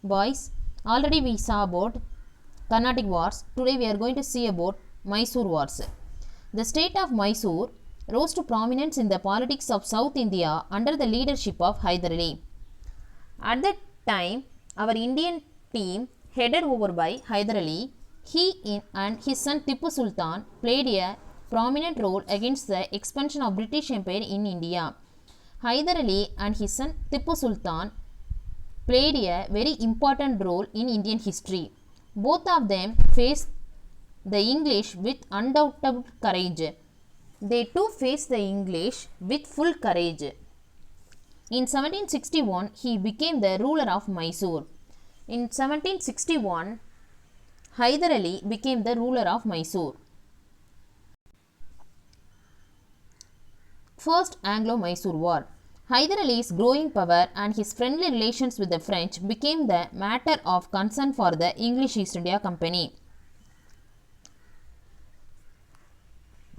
Boys, already we saw about Carnatic Wars. Today we are going to see about Mysore Wars. The state of Mysore rose to prominence in the politics of South India under the leadership of Hyder Ali. At that time, our Indian team headed over by Hyder Ali, and his son Tipu Sultan played a prominent role against the expansion of British Empire in India. Hyder Ali and his son Tipu Sultan played a very important role in Indian history. Both of them faced the English with undoubted courage. They too faced the English with full courage. In 1761, he became the ruler of Mysore. In 1761, Hyder Ali became the ruler of Mysore. First Anglo-Mysore War. Hyder Ali's growing power and his friendly relations with the French became the matter of concern for the English East India Company.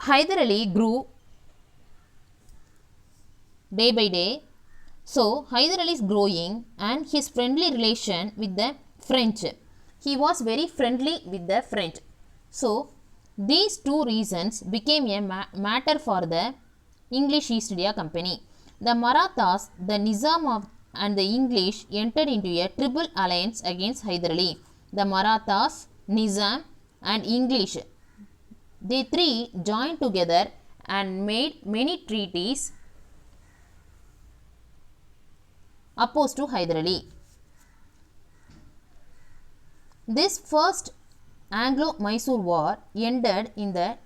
Hyder Ali grew day by day. So, Hyder Ali is growing and his friendly relation with the French. He was very friendly with the French. So, these two reasons became a matter for the English East India Company. The Marathas, the Nizam and the English entered into a triple alliance against Hyder Ali. The Marathas, Nizam and English, they three joined together and made many treaties opposed to Hyder Ali. This first Anglo-Mysore War ended in the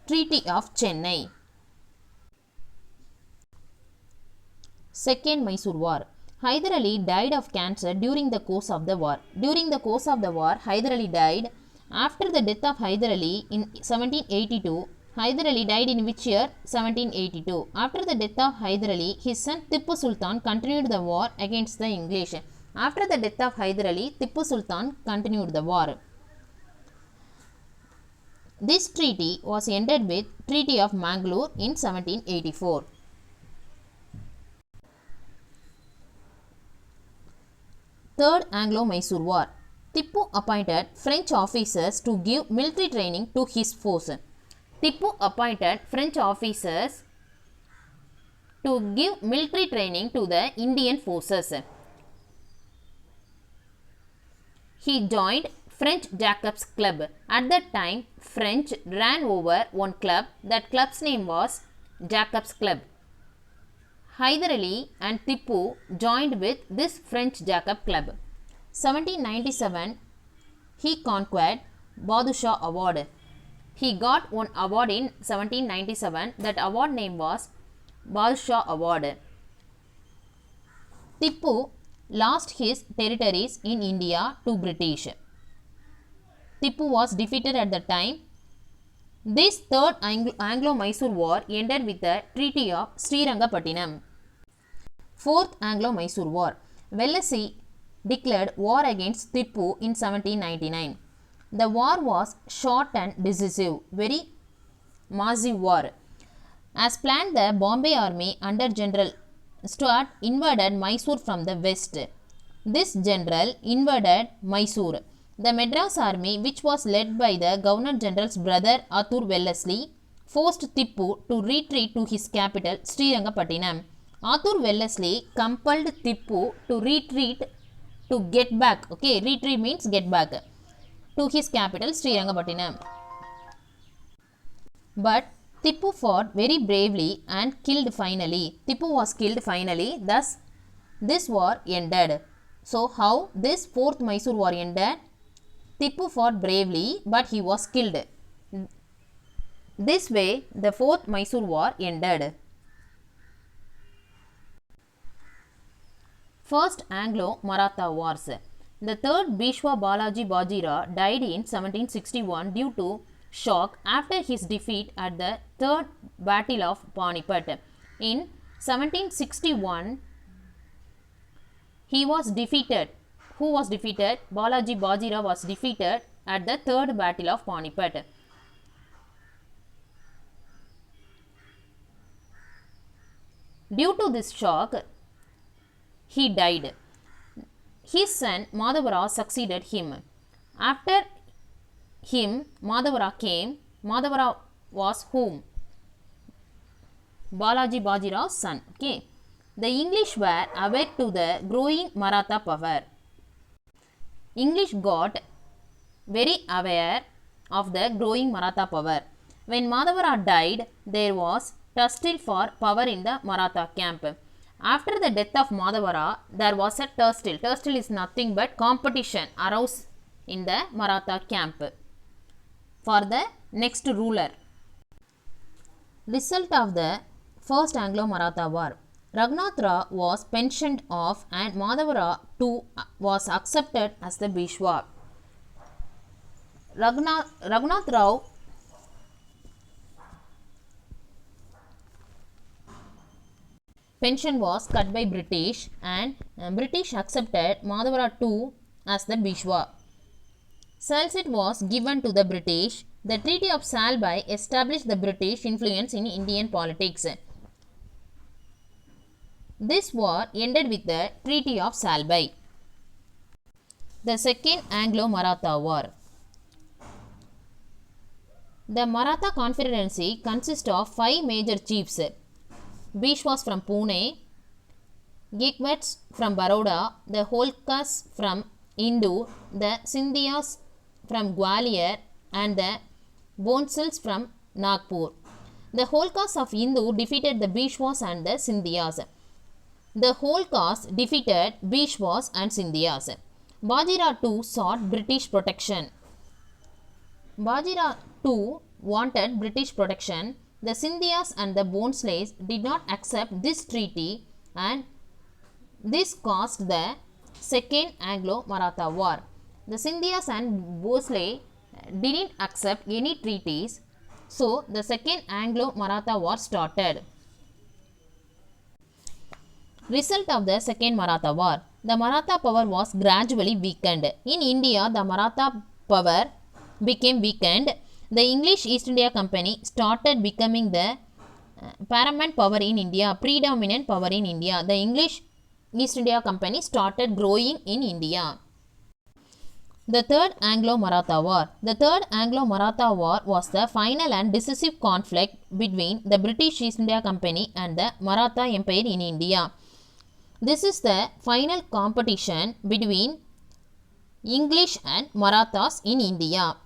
Treaty of Chennai. Second Mysore War. Hyder Ali died of cancer during the course of the war. During the course of the war, Hyder Ali died. After the death of Hyder Ali in 1782, Hyder Ali died in which year? 1782. After the death of Hyder Ali, his son Tipu Sultan continued the war against the English. After the death of Hyder Ali, Tipu Sultan continued the war. This treaty was ended with Treaty of Mangalore in 1784. Third Anglo-Mysore War. Tipu appointed French officers to give military training to his force. Tipu appointed French officers to give military training to the Indian forces. He joined French Jacobs Club. At that time, French ran over one club. That club's name was Jacobs Club. Hyder Ali and Tipu joined with this French Jacob Club. 1797, he conquered Badshah Award. He got one award in 1797. That award name was Badshah Award. Tipu lost his territories in India to British. Tipu was defeated at the time. This third Anglo-Mysore War ended with the Treaty of Srirangapattinam. Fourth Anglo-Mysore War. Wellesley declared war against Tipu in 1799. The war was short and decisive, very massive war. As planned, the Bombay army under General Stuart invaded Mysore from the west. This general invaded Mysore. The Madras army, which was led by the Governor General's brother Arthur Wellesley, forced Tipu to retreat to his capital Srirangapattinam. Arthur Wellesley compelled Tipu to retreat to get back. Okay, retreat means get back to his capital Srirangapattinam. But Tipu fought very bravely and killed finally. Tipu was killed finally. Thus, this war ended. So, how this fourth Mysore War ended? Tipu fought bravely, but he was killed. This way, the fourth Mysore War ended. First Anglo-Maratha Wars. The third Bishwa Balaji Bajira died in 1761 due to shock after his defeat at the third Battle of Panipat. In 1761, he was defeated. Who was defeated? Balaji Bajira was defeated at the third Battle of Panipat. Due to this shock, he died. His son Madhavara succeeded him. After him, Madhavara came. Madhavara was whom? Balaji Bajirao's son. Okay. The English were awake to the growing Maratha power. English got very aware of the growing Maratha power. When Madhavara died, there was tussle for power in the Maratha camp. After the death of Madhavara, there was a tussle. Tussle is nothing but competition arose in the Maratha camp for the next ruler. Result of the First Anglo-Maratha War. Raghunath Rao was pensioned off and Madhavara too was accepted as the Bishwa. Raghunath Rao pension was cut by British and British accepted Madhavara too as the Bishwa. Salsette was given to the British. The Treaty of Salbai established the British influence in Indian politics. This war ended with the Treaty of Salbai. The Second Anglo-Maratha War. The Maratha Confederacy consists of 5 major chiefs. Bishwas from Pune, Gaekwats from Baroda, the Holkars from Indoor, the Scindias from Gwalior and the Bonsals from Nagpur. The Holkars of Indoor defeated the Bishwas and the Scindias. The Holkars defeated Bishwas and Scindias. Bajirao too sought British protection. Bajirao too wanted British protection. The Scindias and the Bonsles did not accept this treaty and this caused the Second Anglo-Maratha War. The Scindias and Bonsle didn't accept any treaties, so the Second Anglo-Maratha War started. Result of the Second Maratha War. The Maratha power was gradually weakened. In India, the Maratha power became weakened. The English East India Company started becoming the paramount power in India, predominant power in India. The English East India Company started growing in India. The Third Anglo-Maratha War. The Third Anglo-Maratha War was the final and decisive conflict between the British East India Company and the Maratha Empire in India. This is the final competition between English and Marathas in India.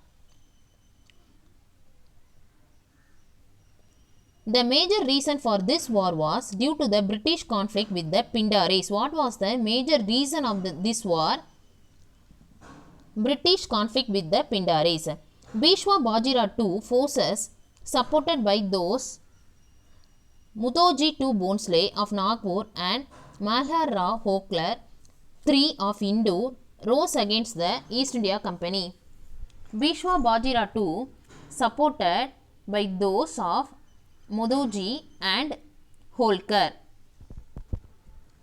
The major reason for this war was due to the British conflict with the Pindaris. What was the major reason of this war? British conflict with the Pindaris. Bishwa Bajirao II forces supported by those Mudhoji II Bhonsle of Nagpur and Malhar Rao Holkar III of Indoor rose against the East India Company. Bishwa Bajirao II supported by those of Mudhoji and Holkar.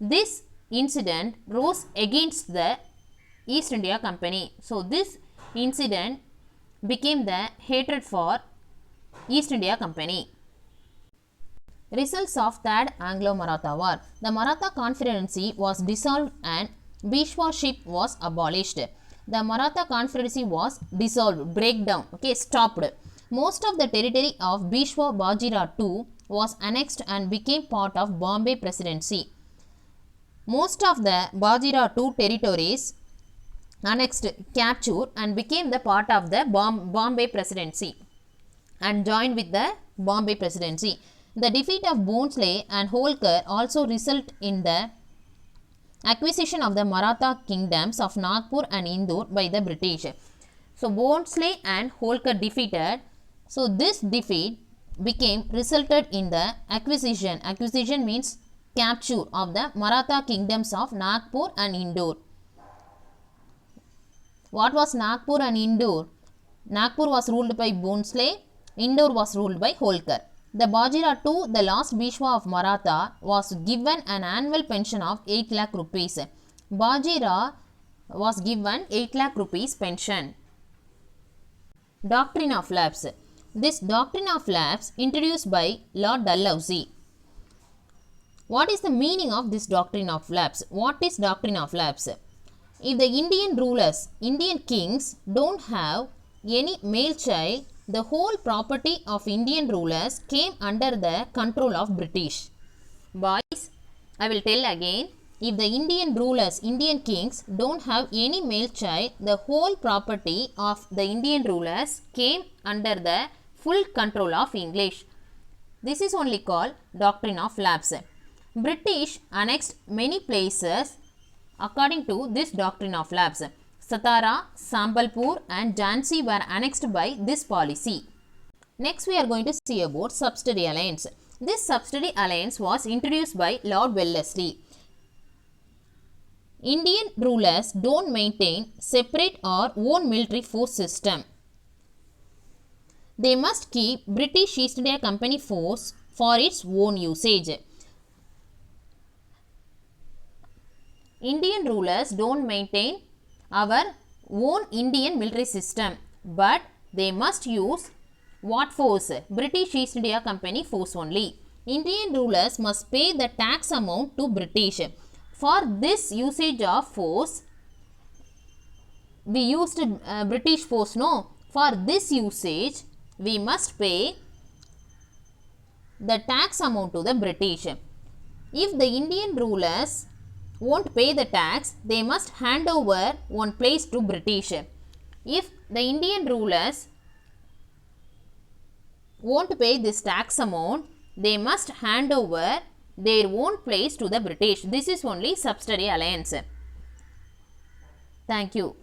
This incident rose against the East India Company. So, this incident became the hatred for East India Company. Results of Third Anglo-Maratha War. The Maratha Confederacy was dissolved and Bishwaship was abolished. The Maratha Confederacy was dissolved, breakdown, stopped. Most of the territory of Bishwa Bajirao II was annexed and became part of Bombay Presidency. Most of the Bajirao II territories annexed, captured and became the part of the Bombay Presidency and joined with the Bombay Presidency. The defeat of Bhonsle and Holkar also resulted in the acquisition of the Maratha kingdoms of Nagpur and Indoor by the British. So, Bhonsle and Holkar defeated. So, this defeat resulted in the acquisition. Acquisition means capture of the Maratha kingdoms of Nagpur and Indoor. What was Nagpur and Indoor? Nagpur was ruled by Bhonsle, Indoor was ruled by Holkar. The Bajirao II, the last Bishwa of Maratha, was given an annual pension of 8 lakh rupees. Bajirao was given 8 lakh rupees pension. Doctrine of Lapse. This doctrine of lapse introduced by Lord Dalhousie. What is the meaning of this doctrine of lapse? What is doctrine of lapse? If the Indian rulers, Indian kings don't have any male child, the whole property of Indian rulers came under the control of British. Boys, I will tell again. If the Indian rulers, Indian kings don't have any male child, the whole property of the Indian rulers came under the full control of English. This is only called doctrine of lapse. British annexed many places according to this doctrine of lapse. Satara, Sambalpur and Jhansi were annexed by this policy. Next we are going to see about subsidiary alliance. This subsidiary alliance was introduced by Lord Wellesley. Indian rulers don't maintain separate or own military force system. They must keep British East India Company force for its own usage. Indian rulers don't maintain our own Indian military system, but they must use what force? British East India Company force only. Indian rulers must pay the tax amount to British. For this usage of force, we used British force, no? For this usage, we must pay the tax amount to the British. If the Indian rulers won't pay the tax, they must hand over one place to British. If the Indian rulers won't pay this tax amount, they must hand over their own place to the British. This is only subsidiary alliance. Thank you.